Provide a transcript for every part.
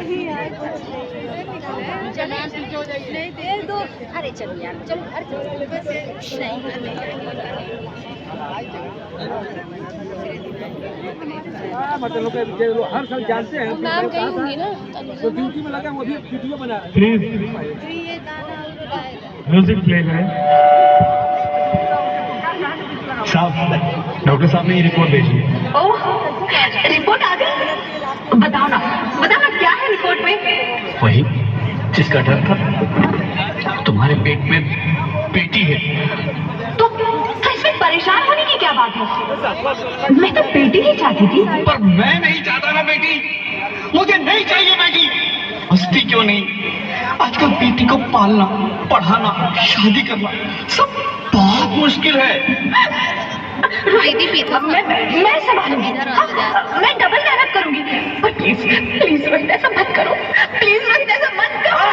नहीं यार कुछ नहीं दे दो। अरे चलो यार चलो घर मतलब हर साल जानते हैं मैम गई होंगी ना तो ड्यूटी में लगा वो भी वीडियो बना रहे प्लीज ये गाना म्यूजिक प्ले करें। साहब, डॉक्टर साहब ने ये रिपोर्ट भेजी है। ओह, रिपोर्ट आ गई? बताओ ना क्या है रिपोर्ट में? वही जिसका डर था, तुम्हारे पेट में बेटी है। तो इसमें परेशान होने की क्या बात है? मैं तो बेटी ही चाहती थी। पर मैं नहीं चाहता ना बेटी, मुझे नहीं चाहिए बेटी। हंसती क्यों नहीं? आजकल बेटी को पालना, पढ़ाना, शादी करना सब बहुत मुश्किल है। मैं संभालूंगी। मैं डबल मेहनत करूंगी। पर प्लीज रोहित ऐसा मत करो। प्लीज रोहित ऐसा मत करो।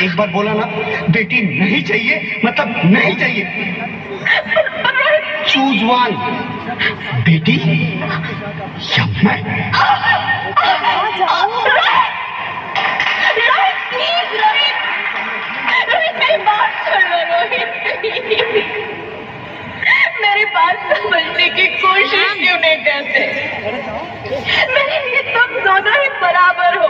एक बार बोला ना, बेटी नहीं चाहिए मतलब नहीं चाहिए। चूज वन, बेटी या मैं। प्लीज रोहित मेरी बात सुन लो रोहित। मेरी बात समझने की कोशिश क्यों नहीं करते? मेरे लिए तुम दोनों ही बराबर हो।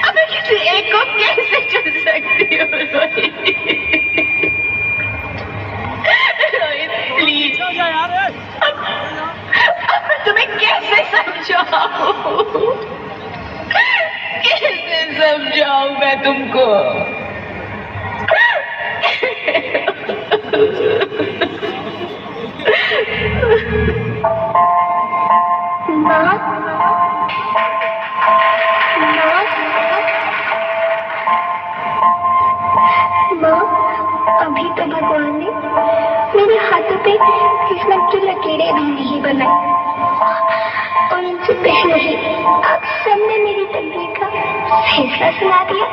अब मैं किसी एक को कैसे चुन सकती हूँ रोहित प्लीज। अब मैं तुम्हें कैसे समझाऊं? कैसे समझाऊं मैं तुमको? माँ, अभी तो भगवान ने मेरे हाथों पे किस्मत की लकीरें भी नहीं बनाई, और उनसे पहले ही आप सबने मेरी तकदीर का फैसला सुना दिया।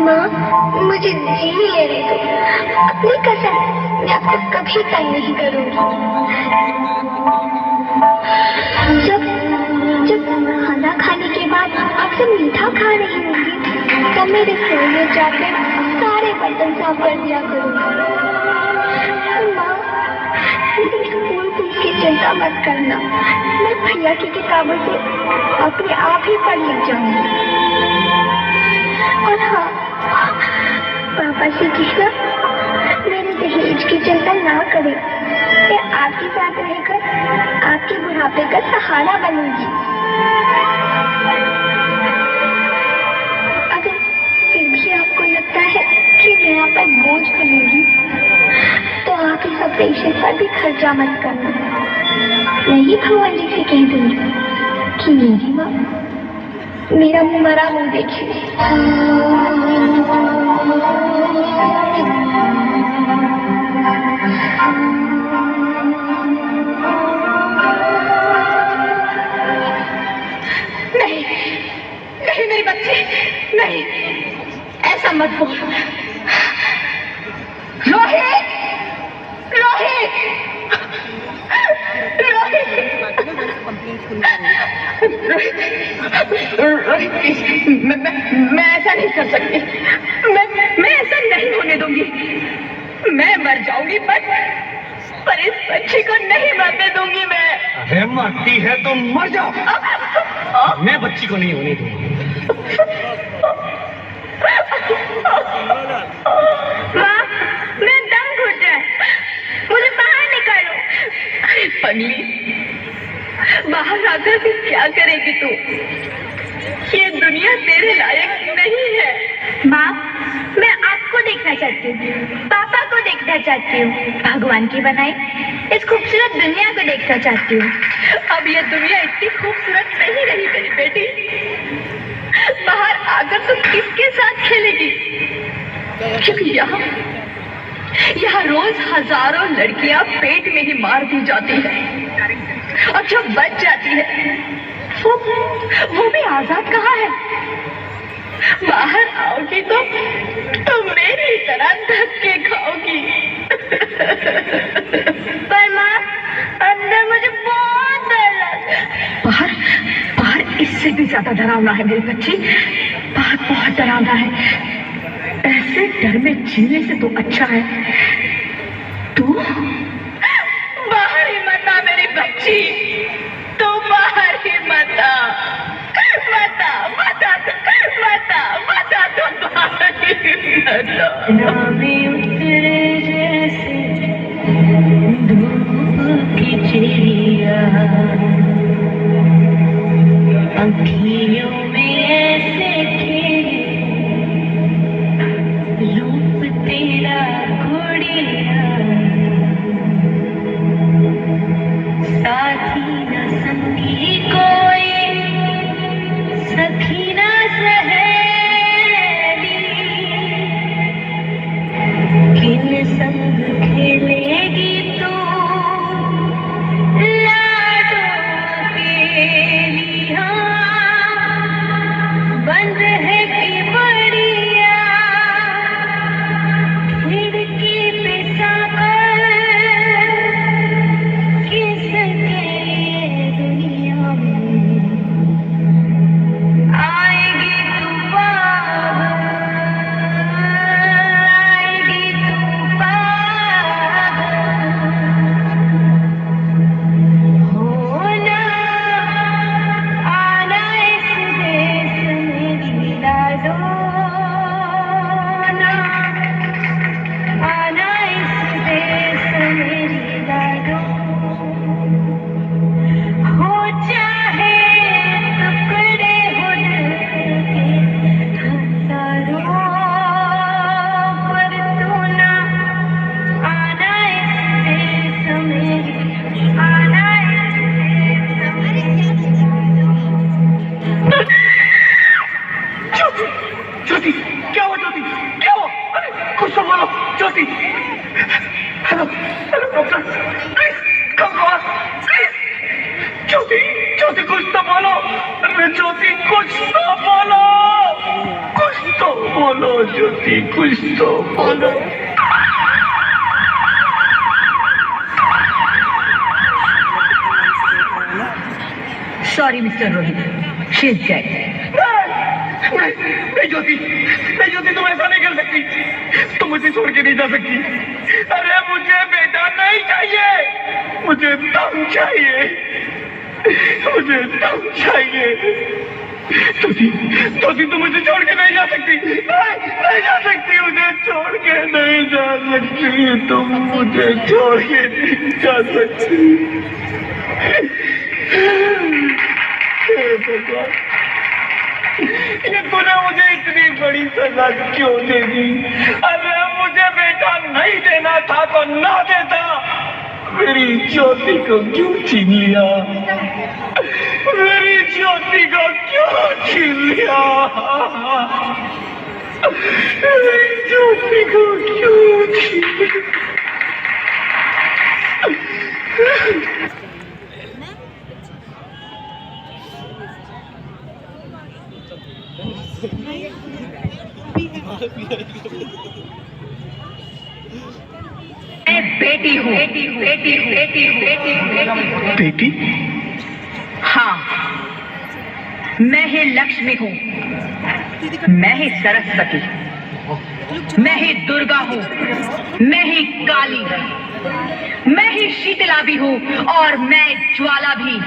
माँ, मुझे जी लेने दो। अपनी कसम, मैं आपको कभी तंग नहीं करूंगी। जब खाना खाने के बाद आपसे मीठा खा रही होंगी, तब मेरे रसोई में जाकर सारे बर्तन साफ कर दिया करूंगी। माँ, स्कूल की चिंता मत करना। मैं प्रिया की किताबों से अपने आप ही पढ़ लिख जाऊंगी। और हाँ, पापा से कहना मेरे दहेज की चिंता ना करें। मैं आपके साथ रहकर आपके बुढ़ापे का सहारा बनूंगी। अगर फिर भी आपको लगता है कि मैं आप पर बोझ बनूंगी, तो आप इस ऑपरेशन पर भी खर्चा मत करना। मैं ही भगवान जी से कह दूंगी कि मेरी माँ मेरा मरा मुंह देखिए। नहीं नहीं मेरी बच्ची, नहीं, ऐसा मत बोल। रोहित, रोहित, रोहित, मैं ऐसा नहीं कर सकती। मैं ऐसा नहीं होने दूंगी। मैं मर जाऊंगी पर इस बच्ची को नहीं मरने दूंगी मैं। अरे मरती है तो मर जाओ, मैं बच्ची को नहीं होने दूंगा। माँ, मैं दम घुट जाए, मुझे बाहर निकालो। अरे पगली, बाहर आकर भी क्या करेगी तू? ये दुनिया तेरे लायक नहीं है। माँ, मैं आपको देखना चाहती हूँ, पापा को देखना चाहती हूँ, भगवान की बनाई इस खूबसूरत दुनिया को देखना चाहती हूँ। अब ये दुनिया इतनी खूबसूरत नहीं रही मेरी बेटी। बाहर आकर तू किसके साथ खेलेगी? क्योंकि यहाँ रोज हजारों लड़कियां पेट में ही मार दी जाती है, और जो बच जाती है वो भी आजाद कहाँ है? बाहर आओगी तो मेरी तरह धक्के खाओगी। पर माँ, भी ज्यादा डरावना है मेरी बच्ची, बहुत बहुत डरावना है। ऐसे डर में जीने से तो अच्छा है तू बाहर ही मत आ मेरी बच्ची, तू बाहर ही मत आ, मत आ, मत आ, मत आ, मत आ, तू बाहर ही मत आ। नामे उतरे जैसे धूप की चिड़िया, अँखियों में ऐसे खेले रूप तेरा गुड़िया, साथी न संगी कोई, सखी न सहेली, किन संग खेलेगी तू लाडो के लिया, बंद है कि बढ़िया खिड़की पे साकर, किसके लिए दुनिया में आएगी तू पागल, आएगी तू पागल, होना आना इस देश में ढीला डोना, आना इस देश में ढीला डोना, हो चाहे टुकड़े हो दिल के हजारों, पर तू ना आना इस देश में, आना इस देश में। ज्योति, क्या हुआ ज्योति, क्या हुआ? अरे कुछ तो बोलो Jyoti. Hello hello doctor, please come on please. Jyoti, Jyoti कुछ तो बोलो, अरे ज्योति कुछ तो बोलो, कुछ तो बोलो ज्योति, कुछ तो बोलो। Sorry, Mr. Rohit. She's dead. नहीं ज्योति, नहीं ज्योति, तुम ऐसा नहीं कर सकती, तुम मुझे छोड़ के नहीं जा सकती। अरे मुझे बेटा नहीं चाहिए, मुझे दम चाहिए, मुझे दम चाहिए। ज्योति, ज्योति तुम मुझे छोड़ के नहीं जा सकती, नहीं जा सकती, मुझे छोड़ के नहीं जा सकती, तुम मुझे छोड़ के नहीं जा सकती। ये तूने मुझे इतनी बड़ी सजा क्यों दे दी? अरे मुझे बेटा नहीं देना था तो ना देता, मेरी ज्योति को क्यों छीन लिया, मेरी ज्योति को क्यों छीन लिया, मेरी ज्योति को क्यों छीन लिया? मैं बेटी हूँ, बेटी हूँ, बेटी हूँ, बेटी हूँ, बेटी हूँ, बेटी हूँ। बेटी? हाँ, मैं ही लक्ष्मी हूँ, मैं ही सरस्वती, मैं ही दुर्गा हूँ, मैं ही काली, मैं ही शीतला भी हूँ और मैं ज्वाला भी,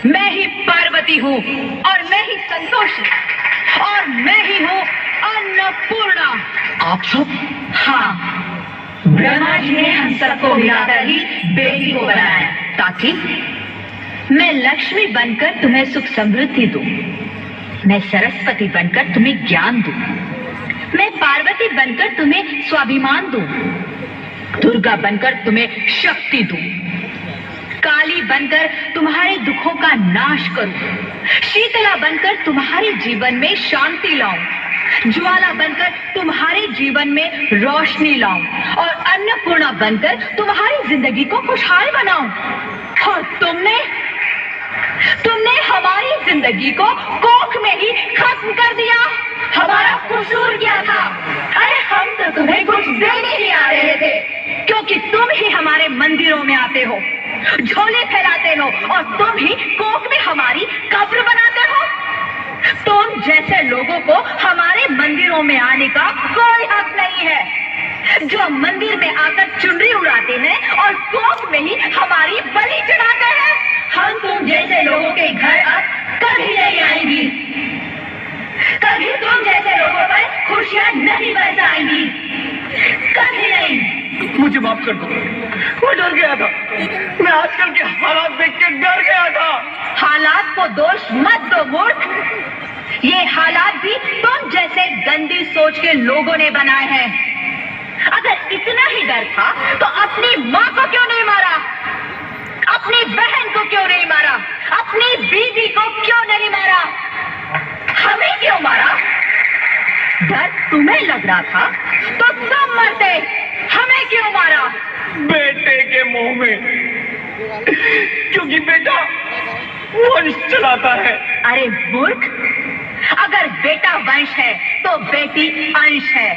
मैं ही पार्वती हूँ और मैं ही संतोषी, और मैं ही हूँ अन्नपूर्णा। आप सब? हाँ, ब्रह्मा जी ने हम सबको मिलाकर ही बेटी को बनाया ताकि मैं लक्ष्मी बनकर तुम्हें सुख समृद्धि दूं, मैं सरस्वती बनकर तुम्हें ज्ञान दूं, मैं पार्वती बनकर तुम्हें स्वाभिमान दूं, दुर्गा बनकर तुम्हें शक्ति दूं, काली बनकर तुम्हारे दुखों का नाश करूं, शीतला बनकर तुम्हारे जीवन में शांति लाऊं, ज्वाला बनकर तुम्हारे जीवन में रोशनी लाऊं और अन्नपूर्णा बनकर तुम्हारी जिंदगी को खुशहाल बनाऊं। और तुमने हमारी जिंदगी को कोख में ही खत्म कर दिया। हमारा कसूर क्या था? अरे हम तो तुम्हें कुछ देने ही आ रहे थे, क्योंकि तुम ही हमारे मंदिरों में आते हो, झोले फैलाते हो और तुम ही कोख में हमारी कब्र बनाते हो। तुम जैसे लोगों को हमारे मंदिरों में आने का कोई हक नहीं है। जो मंदिर में आकर चुनरी उड़ाते हैं और कोख में ही हमारी बलि चढ़ाते हैं, हम तुम जैसे लोगों के घर अब कभी नहीं आएंगी। कभी तुम जैसे लोगों पर खुशियां नहीं बरसाएंगी, कभी नहीं। मुझे माफ कर दो, मैं डर गया था। मैं आजकल के हालात देख के डर गया था। हालात को दोष मत दो मूर्ख। ये हालात भी तुम जैसे गंदी सोच के लोगों ने बनाए हैं। अगर इतना ही डर था तो अपनी माँ को क्यों नहीं मारा? अपनी बहन को क्यों नहीं मारा? अपनी बीवी को क्यों नहीं मारा? हमें क्यों मारा? डर तुम्हें लग रहा था तो तुम मरते, हमें क्यों मारा? बेटे के मुंह में, क्योंकि बेटा वंश चलाता है। अरे मूर्ख, अगर बेटा वंश है तो बेटी अंश है।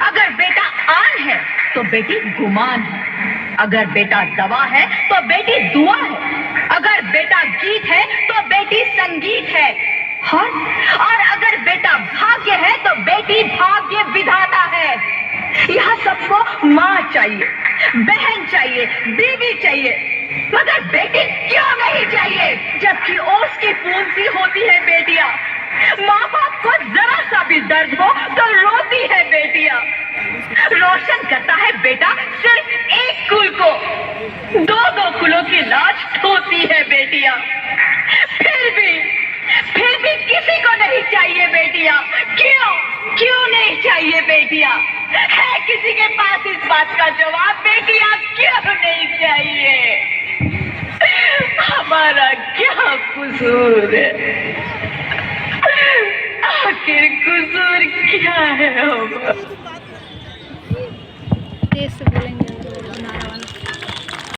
अगर बेटा आन है तो बेटी गुमान है। अगर बेटा दवा है तो बेटी दुआ है। अगर बेटा गीत है तो बेटी संगीत है। और अगर बेटा भाग्य है तो बेटी भाग्य विधाता है। यहाँ सबको माँ चाहिए, बहन चाहिए, बीवी चाहिए, मगर बेटी क्यों नहीं चाहिए? जबकि ओस की बूंद सी होती है बेटियां। माँ बाप को जरा सा भी दर्द हो तो रोती है बेटियां। रोशन करता है बेटा सिर्फ एक कुल को, दो कुलों की लाज ढोती है बेटियां। फिर भी किसी को नहीं चाहिए बेटियां। क्यों नहीं चाहिए बेटियां? है किसी के पास इस बात का जवाब? बेटियां क्यों नहीं चाहिए? हमारा क्या कसूर है? आखिर कसूर क्या है? तेज से बोलेंगे।